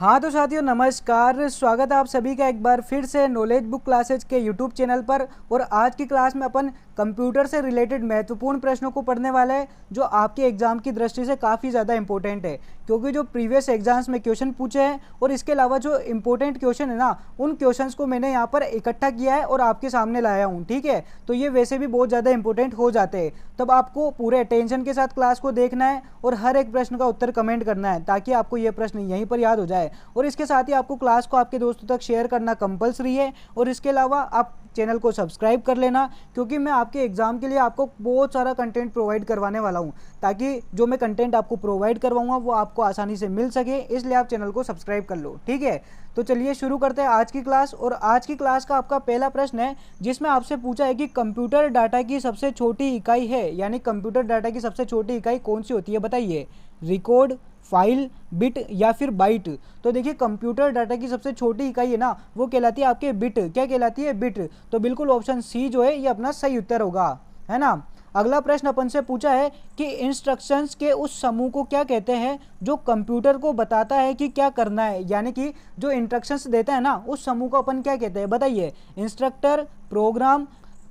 हाँ तो साथियों नमस्कार, स्वागत है आप सभी का एक बार फिर से नॉलेज बुक क्लासेज के यूट्यूब चैनल पर। और आज की क्लास में अपन कंप्यूटर से रिलेटेड महत्वपूर्ण प्रश्नों को पढ़ने वाले हैं जो आपके एग्जाम की दृष्टि से काफ़ी ज़्यादा इंपॉर्टेंट है, क्योंकि जो प्रीवियस एग्जाम्स में क्वेश्चन पूछे हैं और इसके अलावा जो इंपॉर्टेंट क्वेश्चन है ना, उन क्वेश्चंस को मैंने यहाँ पर इकट्ठा किया है और आपके सामने लाया हूँ। ठीक है, तो ये वैसे भी बहुत ज़्यादा इंपॉर्टेंट हो जाते हैं, तब आपको पूरे अटेंशन के साथ क्लास को देखना है और हर एक प्रश्न का उत्तर कमेंट करना है ताकि आपको ये प्रश्न यहीं पर याद हो जाए। और इसके साथ ही आपको क्लास को आपके दोस्तों तक शेयर करना कंपलसरी है। और इसके अलावा आप चैनल को सब्सक्राइब कर लेना, क्योंकि मैं आपके एग्जाम के लिए आपको बहुत सारा कंटेंट प्रोवाइड करवाने वाला हूं, ताकि जो मैं कंटेंट आपको प्रोवाइड करवाऊंगा वो आपको आसानी से मिल सके, इसलिए आप चैनल को सब्सक्राइब कर लो। ठीक है, तो चलिए शुरू करते हैं आज की क्लास। और आज की क्लास का आपका पहला प्रश्न है जिसमें आपसे पूछा है कि कंप्यूटर डाटा की सबसे छोटी इकाई है, यानी कंप्यूटर डाटा की सबसे छोटी इकाई कौन सी होती है बताइए। रिकॉर्ड, फाइल, बिट या फिर बाइट। तो देखिए कंप्यूटर डाटा की सबसे छोटी इकाई है ना, वो कहलाती है आपके बिट। क्या कहलाती है? बिट। तो बिल्कुल ऑप्शन सी जो है ये अपना सही उत्तर होगा, है ना। अगला प्रश्न अपन से पूछा है कि इंस्ट्रक्शंस के उस समूह को क्या कहते हैं जो कंप्यूटर को बताता है कि क्या करना है, यानी कि जो इंस्ट्रक्शंस देता है ना उस समूह को अपन क्या कहते हैं बताइए। इंस्ट्रक्टर, प्रोग्राम,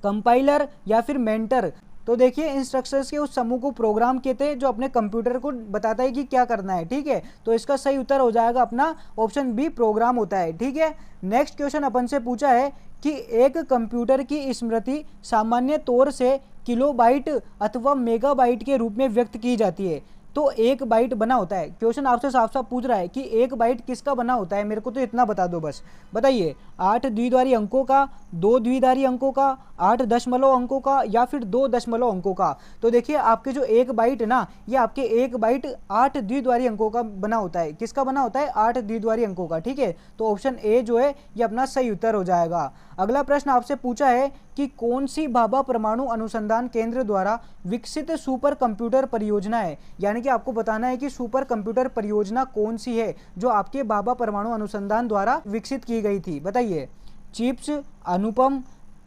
कंपाइलर या फिर मेंटर। तो देखिए इंस्ट्रक्शंस के उस समूह को प्रोग्राम कहते हैं जो अपने कंप्यूटर को बताता है कि क्या करना है। ठीक है, तो इसका सही उत्तर हो जाएगा अपना ऑप्शन बी, प्रोग्राम होता है। ठीक है, नेक्स्ट क्वेश्चन अपन से पूछा है कि एक कंप्यूटर की स्मृति सामान्य तौर से किलोबाइट अथवा मेगाबाइट के रूप में व्यक्त की जाती है। तो एक बाइट बना होता है, क्वेश्चन आपसे साफ साफ पूछ रहा है कि एक बाइट किसका बना होता है, मेरे को तो इतना बता दो बस। बताइए, 8 द्विधारी अंकों का, 2 द्विधारी अंकों का, 8 दशमलव अंकों का या फिर 2 दशमलव अंकों का। तो देखिए आपके जो एक बाइट है ना, ये आपके एक बाइट 8 द्विधारी अंकों का बना होता है। किसका बना होता है? 8 द्विधारी अंकों का। ठीक है, तो ऑप्शन ए जो है ये अपना सही उत्तर हो जाएगा। अगला प्रश्न आपसे पूछा है कि कौन सी भाभा परमाणु अनुसंधान केंद्र द्वारा विकसित सुपर कंप्यूटर परियोजना है, यानी कि आपको बताना है कि सुपर कंप्यूटर परियोजना कौन सी है जो आपके भाभा परमाणु अनुसंधान द्वारा विकसित की गई थी। बताइए, चिप्स, अनुपम,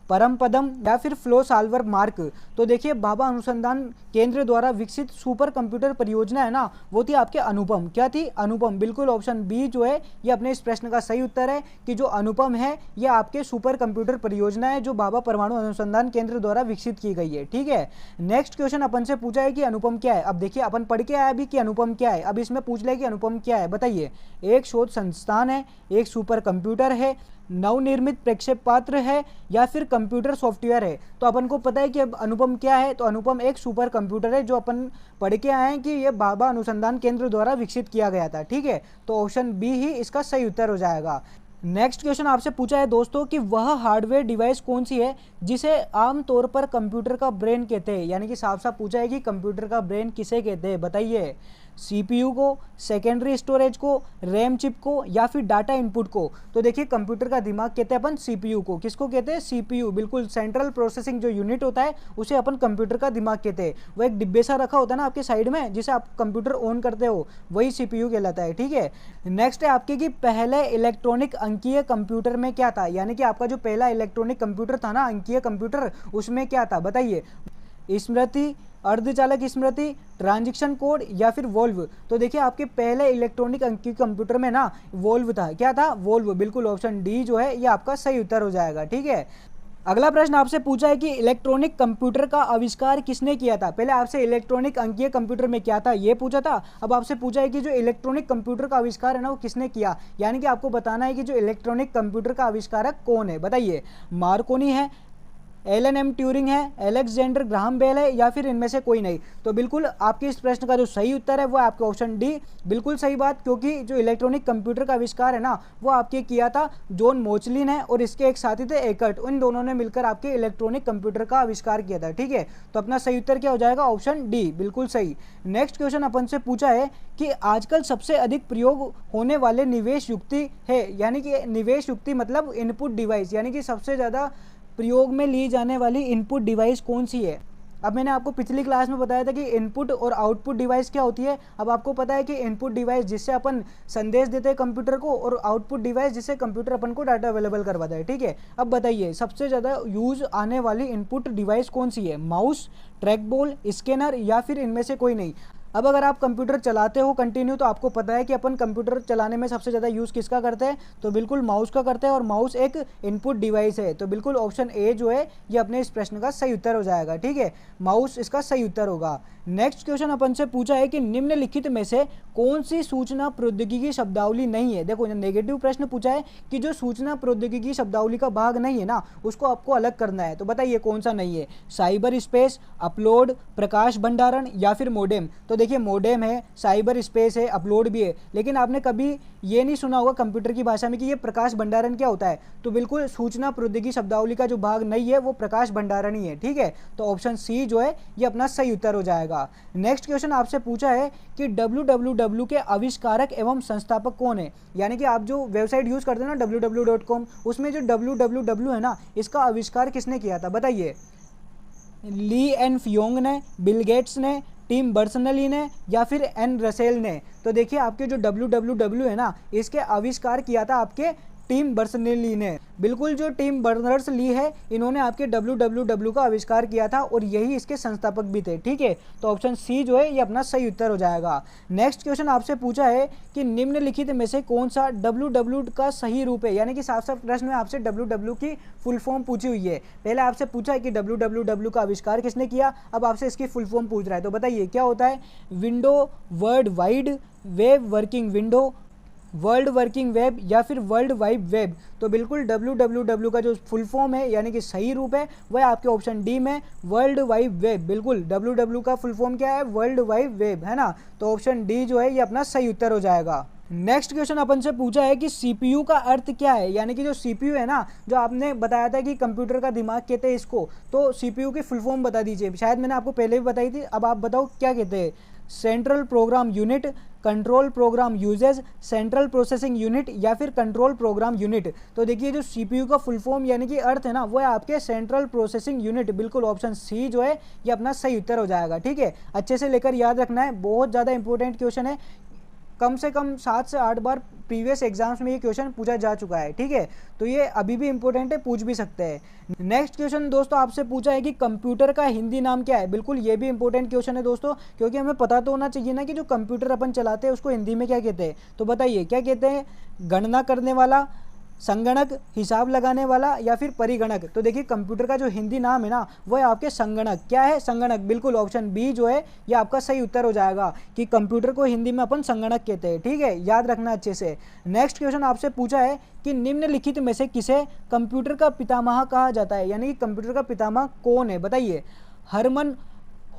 परमपदम या फिर फ्लो सॉल्वर मार्क। तो देखिए भाभा अनुसंधान केंद्र द्वारा विकसित सुपर कंप्यूटर परियोजना है ना, वो थी आपके अनुपम। क्या थी? अनुपम। बिल्कुल ऑप्शन बी जो है ये अपने इस प्रश्न का सही उत्तर है कि जो अनुपम है ये आपके सुपर कंप्यूटर परियोजना है जो भाभा परमाणु अनुसंधान केंद्र द्वारा विकसित की गई है। ठीक है, नेक्स्ट क्वेश्चन अपन से पूछा है कि अनुपम क्या है। अब देखिए अपन पढ़ के आया अभी कि अनुपम क्या है, अब इसमें पूछ ले कि अनुपम क्या है। बताइए, एक शोध संस्थान है, एक सुपर कंप्यूटर है, नवनिर्मित प्रक्षेपात्र है या फिर कंप्यूटर सॉफ्टवेयर है। तो अपन को पता है कि अब अनुपम क्या है, तो अनुपम एक सुपर कंप्यूटर है जो अपन पढ़ के आए हैं कि यह भाभा अनुसंधान केंद्र द्वारा विकसित किया गया था। ठीक है, तो ऑप्शन बी ही इसका सही उत्तर हो जाएगा। नेक्स्ट क्वेश्चन आपसे पूछा है दोस्तों कि वह हार्डवेयर डिवाइस कौन सी है जिसे आमतौर पर कंप्यूटर का ब्रेन कहते हैं, यानी कि साफ साफ पूछा है कि कंप्यूटर का ब्रेन किसे कहते हैं। बताइए, सीपीयू को, सेकेंडरी स्टोरेज को, रैम चिप को या फिर डाटा इनपुट को। तो देखिए कंप्यूटर का दिमाग कहते हैं अपन सीपीयू को। किसको कहते हैं? सीपीयू। बिल्कुल, सेंट्रल प्रोसेसिंग जो यूनिट होता है उसे अपन कंप्यूटर का दिमाग कहते हैं। वो एक डिब्बे सा रखा होता है ना आपके साइड में जिसे आप कंप्यूटर ऑन करते हो, वही सीपीयू कहलाता है। ठीक है, नेक्स्ट है आपके कि पहले इलेक्ट्रॉनिक अंकीय कंप्यूटर में क्या था, यानी कि आपका जो पहला इलेक्ट्रॉनिक कंप्यूटर था ना, अंकीय कंप्यूटर, उसमें क्या था बताइए। स्मृति, अर्धचालक स्मृति, ट्रांजिशन कोड या फिर वोल्व। तो देखिए आपके पहले इलेक्ट्रॉनिक अंकीय कंप्यूटर में ना वोल्व था। क्या था? वोल्व। बिल्कुल ऑप्शन डी जो है ये आपका सही उत्तर हो जाएगा। ठीक है, अगला प्रश्न आपसे पूछा है कि इलेक्ट्रॉनिक कंप्यूटर का आविष्कार किसने किया था। पहले आपसे इलेक्ट्रॉनिक अंकीय कंप्यूटर में क्या था ये पूछा था, अब आपसे पूछा है कि जो इलेक्ट्रॉनिक कंप्यूटर का आविष्कार है ना वो किसने किया, यानी कि आपको बताना है कि जो इलेक्ट्रॉनिक कंप्यूटर का आविष्कारक कौन है। बताइए, मार्कोनी है, एलन एम ट्यूरिंग है, अलेक्जेंडर ग्राहम बेल है या फिर इनमें से कोई नहीं। तो बिल्कुल आपके इस प्रश्न का जो सही उत्तर है वो आपका ऑप्शन डी। बिल्कुल सही बात, क्योंकि जो इलेक्ट्रॉनिक कंप्यूटर का आविष्कार है ना वो आपके किया था जॉन मोचलिन है और इसके एक साथी थे एकर्ट। उन दोनों ने मिलकर आपके इलेक्ट्रॉनिक कंप्यूटर का आविष्कार किया था। ठीक है, तो अपना सही उत्तर क्या हो जाएगा? ऑप्शन डी, बिल्कुल सही। नेक्स्ट क्वेश्चन अपन से पूछा है कि आजकल सबसे अधिक प्रयोग होने वाले निवेश युक्ति है, यानी कि निवेश युक्ति मतलब इनपुट डिवाइस, यानी कि सबसे ज़्यादा प्रयोग में ली जाने वाली इनपुट डिवाइस कौन सी है। अब मैंने आपको पिछली क्लास में बताया था कि इनपुट और आउटपुट डिवाइस क्या होती है। अब आपको पता है कि इनपुट डिवाइस जिससे अपन संदेश देते हैं कंप्यूटर को, और आउटपुट डिवाइस जिससे कंप्यूटर अपन को डाटा अवेलेबल करवाता है। ठीक है, अब बताइए सबसे ज़्यादा यूज आने वाली इनपुट डिवाइस कौन सी है? माउस, ट्रैक बॉल, स्कैनर या फिर इनमें से कोई नहीं। अब अगर आप कंप्यूटर चलाते हो कंटिन्यू तो आपको पता है कि अपन कंप्यूटर चलाने में सबसे ज़्यादा यूज़ किसका करते हैं, तो बिल्कुल माउस का करते हैं, और माउस एक इनपुट डिवाइस है। तो बिल्कुल ऑप्शन ए जो है ये अपने इस प्रश्न का सही उत्तर हो जाएगा। ठीक है, माउस इसका सही उत्तर होगा। नेक्स्ट क्वेश्चन अपन से पूछा है कि निम्नलिखित में से कौन सी सूचना प्रौद्योगिकी शब्दावली नहीं है। देखो नेगेटिव प्रश्न पूछा है कि जो सूचना प्रौद्योगिकी शब्दावली का भाग नहीं है ना, उसको आपको अलग करना है। तो बताइए कौन सा नहीं है, साइबर स्पेस, अपलोड, प्रकाश भंडारण या फिर मोडेम। तो देखिए मोडेम है, साइबर स्पेस है, अपलोड भी है, लेकिन आपने कभी ये नहीं सुना होगा कंप्यूटर की भाषा में कि ये प्रकाश भंडारण क्या होता है। तो बिल्कुल सूचना प्रौद्योगिकी शब्दावली का जो भाग नहीं है वो प्रकाश भंडारण ही है। ठीक है, तो ऑप्शन सी जो है ये अपना सही उत्तर हो जाएगा। नेक्स्ट क्वेश्चन आपसे पूछा है कि www के आविष्कारक एवं संस्थापक कौन है। यानी कि आप जो वेबसाइट यूज करते हैं ना www.com, उसमें जो www है ना, इसका आविष्कार किसने किया था बताइए। ली एन फियोंग ने, बिल गेट्स ने, टिम बर्नर्स-ली ने या फिर एन रसेल ने। तो देखिए आपके जो www है ना, इसके आविष्कार किया था आपके टिम बर्नर्स-ली ने। बिल्कुल जो टिम बर्नर्स-ली है इन्होंने आपके www का आविष्कार किया था और यही इसके संस्थापक भी थे। ठीक है, तो ऑप्शन सी जो है ये अपना सही उत्तर हो जाएगा। नेक्स्ट क्वेश्चन आपसे पूछा है कि निम्नलिखित में से कौन सा www का सही रूप है। यानी कि साफ साफ प्रश्न में आपसे www की फुल फॉर्म पूछी हुई है। पहले आपसे पूछा है कि www का आविष्कार किसने किया, अब आपसे इसकी फुल फॉर्म पूछ रहा है। तो बताइए क्या होता है, window world wide web working window, world working web या फिर वर्ल्ड वाइड वेब। तो बिल्कुल www का जो फुल फॉर्म है यानी कि सही रूप है वह आपके ऑप्शन डी में वर्ल्ड वाइड वेब। बिल्कुल www का फुल फॉर्म क्या है, वर्ल्ड वाइड वेब है ना। तो ऑप्शन डी जो है ये अपना सही उत्तर हो जाएगा। नेक्स्ट क्वेश्चन अपन से पूछा है कि सीपीयू का अर्थ क्या है। यानी कि जो सीपीयू है ना, जो आपने बताया था कि कंप्यूटर का दिमाग कहते हैं इसको, तो सीपीयू की फुल फॉर्म बता दीजिए। शायद मैंने आपको पहले भी बताई थी, अब आप बताओ क्या कहते हैं। Central program unit, control program uses, central processing unit या फिर कंट्रोल प्रोग्राम यूनिट। तो देखिए जो सीपीयू का फुल फॉर्म यानी कि अर्थ है ना, वो है आपके सेंट्रल प्रोसेसिंग यूनिट। बिल्कुल ऑप्शन सी जो है ये अपना सही उत्तर हो जाएगा। ठीक है, अच्छे से लेकर याद रखना है, बहुत ज़्यादा इंपॉर्टेंट क्वेश्चन है। कम से कम 7 से 8 बार प्रीवियस एग्जाम्स में ये क्वेश्चन पूछा जा चुका है। ठीक है, तो ये अभी भी इंपॉर्टेंट है, पूछ भी सकते हैं। नेक्स्ट क्वेश्चन दोस्तों आपसे पूछा है कि कंप्यूटर का हिंदी नाम क्या है। बिल्कुल ये भी इंपॉर्टेंट क्वेश्चन है दोस्तों, क्योंकि हमें पता तो होना चाहिए ना कि जो कंप्यूटर अपन चलाते हैं उसको हिंदी में क्या कहते हैं। तो बताइए क्या कहते हैं, गणना करने वाला, संगणक, हिसाब लगाने वाला या फिर परिगणक। तो देखिए कंप्यूटर का जो हिंदी नाम है ना वो है आपके संगणक। क्या है, संगणक। बिल्कुल ऑप्शन बी जो है ये आपका सही उत्तर हो जाएगा कि कंप्यूटर को हिंदी में अपन संगणक कहते हैं। ठीक है, याद रखना अच्छे से। नेक्स्ट क्वेश्चन आपसे पूछा है कि निम्नलिखित में से किसे कंप्यूटर का पितामह कहा जाता है। यानी कि कंप्यूटर का पितामह कौन है बताइए। Herman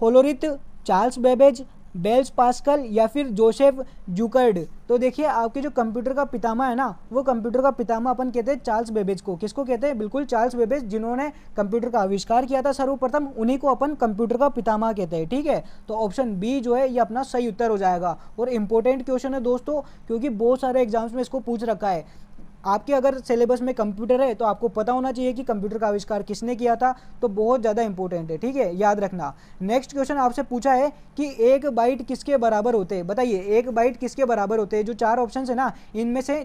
Hollerith, Charles Babbage, Blaise Pascal या फिर जोसेफ जूकर्ड। तो देखिए आपके जो कंप्यूटर का पितामह है ना, वो कंप्यूटर का पितामह अपन कहते हैं चार्ल्स बेबेज को। किसको कहते हैं, बिल्कुल चार्ल्स बेबेज, जिन्होंने कंप्यूटर का आविष्कार किया था सर्वप्रथम, उन्हीं को अपन कंप्यूटर का पितामह कहते हैं। ठीक है, तो ऑप्शन बी जो है ये अपना सही उत्तर हो जाएगा। और इंपॉर्टेंट क्वेश्चन है दोस्तों, क्योंकि बहुत सारे एग्जाम्स में इसको पूछ रखा है। आपके अगर सिलेबस में कंप्यूटर है तो आपको पता होना चाहिए कि कंप्यूटर का आविष्कार किसने किया था। तो बहुत ज़्यादा इंपॉर्टेंट है। ठीक है, याद रखना। नेक्स्ट क्वेश्चन आपसे पूछा है कि 1 बाइट किसके बराबर होते हैं। बताइए 1 बाइट किसके बराबर होते हैं। जो 4 ऑप्शन है ना, इनमें से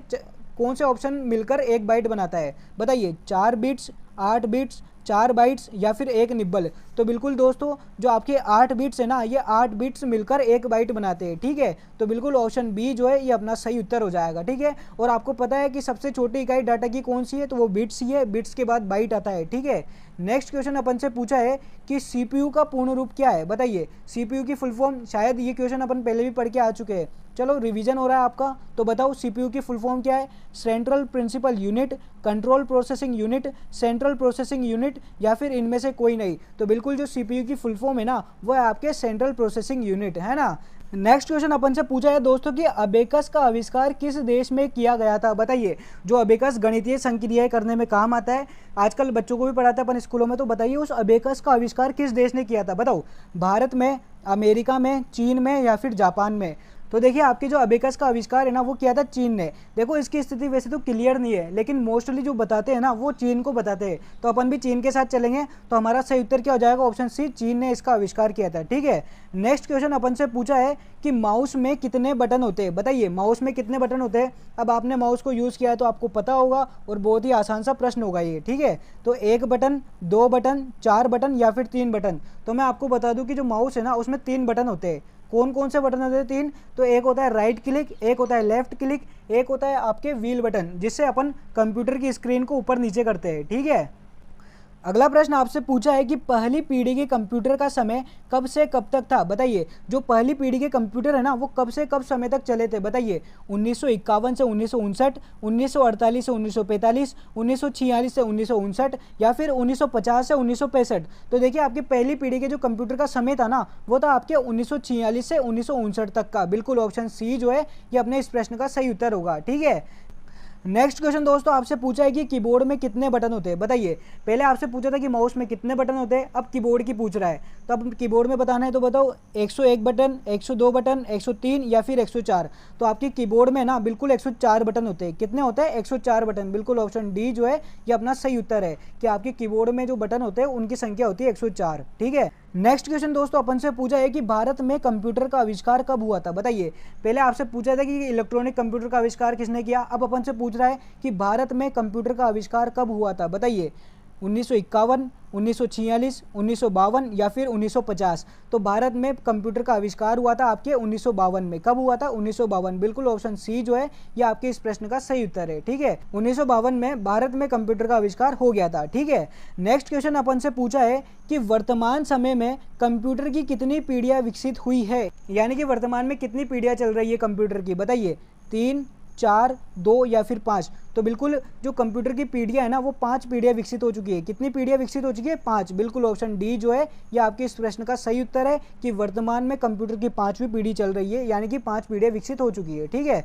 कौन से ऑप्शन मिलकर 1 बाइट बनाता है। बताइए 4 बिट्स, 8 बिट्स, 4 बाइट्स या फिर 1 निब्बल। तो बिल्कुल दोस्तों जो आपके 8 बिट्स है ना, ये 8 बिट्स मिलकर 1 बाइट बनाते हैं। ठीक है, तो बिल्कुल ऑप्शन बी जो है ये अपना सही उत्तर हो जाएगा। ठीक है, और आपको पता है कि सबसे छोटी इकाई डाटा की कौन सी है, तो वो बिट्स ही है, बिट्स के बाद बाइट आता है। ठीक है, नेक्स्ट क्वेश्चन अपन से पूछा है कि सीपीयू का पूर्ण रूप क्या है। बताइए सीपीयू की फुल फॉर्म, शायद ये क्वेश्चन अपन पहले भी पढ़ के आ चुके हैं, चलो रिवीजन हो रहा है आपका। तो बताओ सीपीयू की फुल फॉर्म क्या है। Central principal unit, control processing unit, central processing unit या फिर इनमें से कोई नहीं। तो बिल्कुल जो सीपीयू की फुल फॉर्म है ना, वो है आपके सेंट्रल प्रोसेसिंग यूनिट, है ना। नेक्स्ट क्वेश्चन अपन से पूछा है दोस्तों कि अबेकस का आविष्कार किस देश में किया गया था। बताइए जो अबेकस गणितीय संक्रियाएं करने में काम आता है, आजकल बच्चों को भी पढ़ाते हैं अपन स्कूलों में। तो बताइए उस अबेकस का आविष्कार किस देश ने किया था। बताओ भारत में, अमेरिका में, चीन में या फिर जापान में। तो देखिए आपके जो अबेकस का आविष्कार है ना, वो किया था चीन ने। देखो इसकी स्थिति वैसे तो क्लियर नहीं है, लेकिन मोस्टली जो बताते हैं ना वो चीन को बताते हैं। तो अपन भी चीन के साथ चलेंगे। तो हमारा सही उत्तर क्या हो जाएगा, ऑप्शन सी, चीन ने इसका आविष्कार किया था। ठीक है, नेक्स्ट क्वेश्चन अपन से पूछा है कि माउस में कितने बटन होते हैं। बताइए माउस में कितने बटन होते हैं। अब आपने माउस को यूज़ किया है तो आपको पता होगा, और बहुत ही आसान सा प्रश्न होगा ये। ठीक है, तो 1 बटन, 2 बटन, 4 बटन या फिर 3 बटन। तो मैं आपको बता दूं कि जो माउस है ना उसमें 3 बटन होते हैं। कौन कौन से बटन होते हैं? 3। तो एक होता है राइट क्लिक, एक होता है लेफ्ट क्लिक, एक होता है आपके व्हील बटन, जिससे अपन कंप्यूटर की स्क्रीन को ऊपर नीचे करते हैं। ठीक है। अगला प्रश्न आपसे पूछा है कि पहली पीढ़ी के कंप्यूटर का समय कब से कब तक था? बताइए। जो पहली पीढ़ी के कंप्यूटर है ना, वो कब से कब समय तक चले थे? बताइए। 1951 से 1959, 1948 से 1945, 1946 से 1959 या फिर 1950 से 1965। तो देखिए, आपकी पहली पीढ़ी के जो कंप्यूटर का समय था ना, वो था आपके 1946 से 1959 तक का। बिल्कुल ऑप्शन सी जो है ये अपने इस प्रश्न का सही उत्तर होगा। ठीक है। नेक्स्ट क्वेश्चन दोस्तों आपसे पूछा है कि कीबोर्ड में कितने बटन होते हैं? बताइए। पहले आपसे पूछा था कि माउस में कितने बटन होते हैं, अब कीबोर्ड की पूछ रहा है। तो अब कीबोर्ड में बताना है, तो बताओ। 101 बटन, 102 बटन, 103 या फिर 104। तो आपकी कीबोर्ड में ना बिल्कुल 104 बटन होते हैं। कितने होते हैं? 104 बटन। बिल्कुल ऑप्शन डी जो है ये अपना सही उत्तर है कि आपके कीबोर्ड में जो बटन होते हैं उनकी संख्या होती है 104। ठीक है। नेक्स्ट क्वेश्चन दोस्तों अपन से पूछा है कि भारत में कंप्यूटर का आविष्कार कब हुआ था? बताइए। पहले आपसे पूछा था कि इलेक्ट्रॉनिक कंप्यूटर का आविष्कार किसने किया, अब अपन से पूछ रहा है कि भारत में कंप्यूटर का आविष्कार कब हुआ था? बताइए। 1951, 1946, 1952 या फिर 1950। तो भारत में कंप्यूटर का आविष्कार हुआ था आपके 1952 में। कब हुआ था? 1952। बिल्कुल ऑप्शन सी जो है ये आपके इस प्रश्न का सही उत्तर है। ठीक है। 1952 में भारत में कंप्यूटर का आविष्कार हो गया था। ठीक है। नेक्स्ट क्वेश्चन अपन से पूछा है कि वर्तमान समय में कंप्यूटर की कितनी पीढ़ियां विकसित हुई है? यानी कि वर्तमान में कितनी पीढ़ियां चल रही है कंप्यूटर की? बताइए। 3, 4, 2 या फिर 5। तो बिल्कुल जो कंप्यूटर की पीढ़ियां है ना, वो 5 पीढ़ियां विकसित हो चुकी है। कितनी पीढ़ियां विकसित हो चुकी है? 5। बिल्कुल ऑप्शन डी जो है ये आपके इस प्रश्न का सही उत्तर है कि वर्तमान में कंप्यूटर की 5वीं पीढ़ी चल रही है, यानी कि 5 पीढ़ियां विकसित हो चुकी है। ठीक है।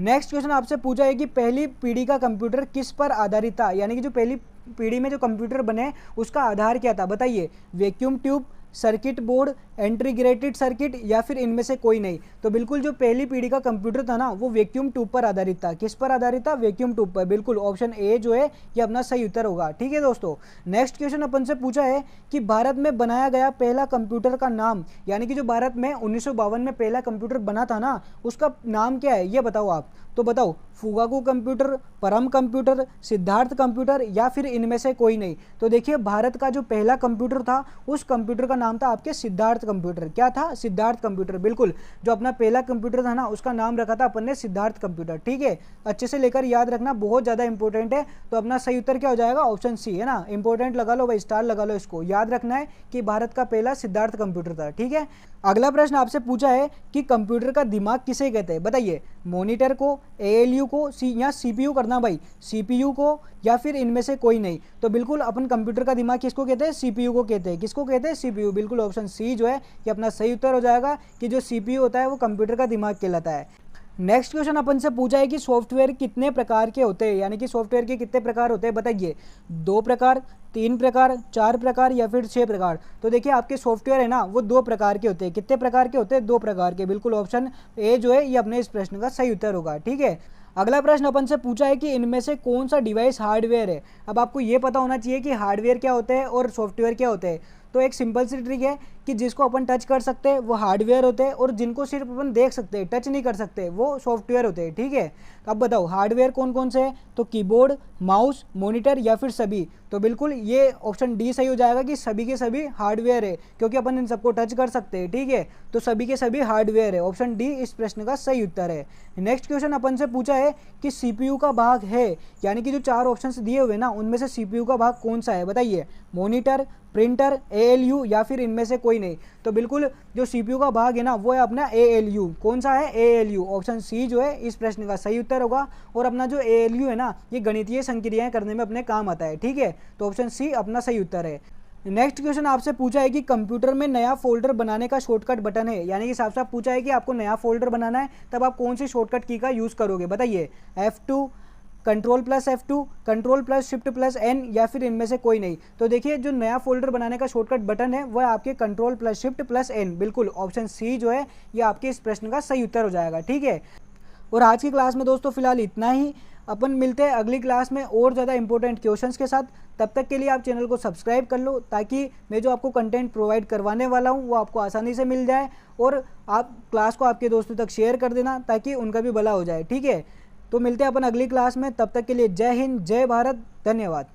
नेक्स्ट क्वेश्चन आपसे पूछा है कि पहली पीढ़ी का कंप्यूटर किस पर आधारित था? यानी कि जो पहली पीढ़ी में जो कंप्यूटर बने उसका आधार क्या था? बताइए। Vacuum tube, circuit board, integrated circuit या फिर इनमें से कोई नहीं। तो बिल्कुल जो पहली पीढ़ी का कंप्यूटर था ना, वो वैक्यूम ट्यूब पर आधारित था। किस पर आधारित था? वैक्यूम ट्यूब पर। बिल्कुल ऑप्शन ए जो है ये अपना सही उत्तर होगा। ठीक है दोस्तों। नेक्स्ट क्वेश्चन अपन से पूछा है कि भारत में बनाया गया पहला कंप्यूटर का नाम, यानी कि जो भारत में 1952 में पहला कंप्यूटर बना था ना, उसका नाम क्या है ये बताओ आप। तो बताओ। फुगाकू कंप्यूटर, परम कंप्यूटर, सिद्धार्थ कंप्यूटर या फिर इनमें से कोई नहीं। तो देखिए, भारत का जो पहला कंप्यूटर था उस कंप्यूटर का नाम था आपके सिद्धार्थ कंप्यूटर। क्या था? सिद्धार्थ कंप्यूटर। बिल्कुल जो अपना पहला कंप्यूटर था ना, उसका नाम रखा था अपन ने सिद्धार्थ कंप्यूटर। ठीक है। अच्छे से लेकर याद रखना, बहुत ज़्यादा इंपॉर्टेंट है। तो अपना सही उत्तर क्या हो जाएगा? ऑप्शन सी है ना। इंपॉर्टेंट लगा लो भाई, स्टार लगा लो, इसको याद रखना है कि भारत का पहला सिद्धार्थ कंप्यूटर था। ठीक है। अगला प्रश्न आपसे पूछा है कि कंप्यूटर का दिमाग किसे कहते हैं? बताइए। मॉनिटर को, एएलयू को, या सीपीयू करना भाई, सीपीयू को या फिर इनमें से कोई नहीं। तो बिल्कुल अपन कंप्यूटर का दिमाग किसको कहते हैं? सीपीयू को कहते हैं। किसको कहते हैं? सीपीयू। बिल्कुल ऑप्शन सी जो है ये अपना सही उत्तर हो जाएगा कि जो सीपीयू होता है वो कंप्यूटर का दिमाग कहलाता है। नेक्स्ट क्वेश्चन अपन से पूछा है कि सॉफ्टवेयर कितने प्रकार के होते हैं? यानी कि सॉफ्टवेयर के कितने प्रकार होते हैं? बताइए। 2 प्रकार, 3 प्रकार, 4 प्रकार या फिर 6 प्रकार। तो देखिए, आपके सॉफ्टवेयर है ना, वो 2 प्रकार के होते हैं। कितने प्रकार के होते हैं? 2 प्रकार के। बिल्कुल ऑप्शन ए जो है ये अपने इस प्रश्न का सही उत्तर होगा। ठीक है। अगला प्रश्न अपन से पूछा है कि इनमें से कौन सा डिवाइस हार्डवेयर है? अब आपको ये पता होना चाहिए कि हार्डवेयर क्या होते हैं और सॉफ्टवेयर क्या होते हैं। तो एक सिंपल सी ट्रिक है कि जिसको अपन टच कर सकते हैं वो हार्डवेयर होते हैं, और जिनको सिर्फ अपन देख सकते हैं, टच नहीं कर सकते, वो सॉफ्टवेयर होते हैं। ठीक है। अब बताओ हार्डवेयर कौन कौन से हैं? तो कीबोर्ड, माउस, मॉनिटर या फिर सभी। तो बिल्कुल ये ऑप्शन डी सही हो जाएगा कि सभी के सभी हार्डवेयर है, क्योंकि अपन इन सबको टच कर सकते हैं। ठीक है। तो सभी के सभी हार्डवेयर है। ऑप्शन डी इस प्रश्न का सही उत्तर है। नेक्स्ट क्वेश्चन अपन से पूछा है कि सीपीयू का भाग है, यानी कि जो 4 ऑप्शंस दिए हुए ना, उनमें से सीपीयू का भाग कौन सा है? बताइए। मॉनिटर, प्रिंटर, एएलयू या फिर इनमें से कोई नहीं। तो बिल्कुल जो सीपीयू का भाग है ना, वो है अपना एएलयू। कौन सा है? एएलयू। ऑप्शन सी जो है इस प्रश्न का सही उत्तर होगा। और अपना जो एएलयू है ना, ये गणितीय संक्रियाएं करने में अपने काम आता है। ठीक है। तो ऑप्शन सी अपना सही उत्तर है। नेक्स्ट क्वेश्चन आपसे पूछा है कि कंप्यूटर में नया फोल्डर बनाने का शॉर्टकट बटन है, यानी कि साफ साफ पूछा है कि आपको नया फोल्डर बनाना है, तब आप कौन सी शॉर्टकट की का यूज़ करोगे? बताइए। F2, control plus F2, control plus shift plus N या फिर इनमें से कोई नहीं। तो देखिए, जो नया फोल्डर बनाने का शॉर्टकट बटन है वह आपके control plus shift plus N। बिल्कुल ऑप्शन सी जो है ये आपके इस प्रश्न का सही उत्तर हो जाएगा। ठीक है। और आज की क्लास में दोस्तों फिलहाल इतना ही। अपन मिलते हैं अगली क्लास में और ज़्यादा इंपॉर्टेंट क्वेश्चंस के साथ। तब तक के लिए आप चैनल को सब्सक्राइब कर लो, ताकि मैं जो आपको कंटेंट प्रोवाइड करवाने वाला हूँ वो आपको आसानी से मिल जाए, और आप क्लास को आपके दोस्तों तक शेयर कर देना ताकि उनका भी भला हो जाए। ठीक है। तो मिलते हैं अपन अगली क्लास में। तब तक के लिए जय हिंद, जय भारत, धन्यवाद।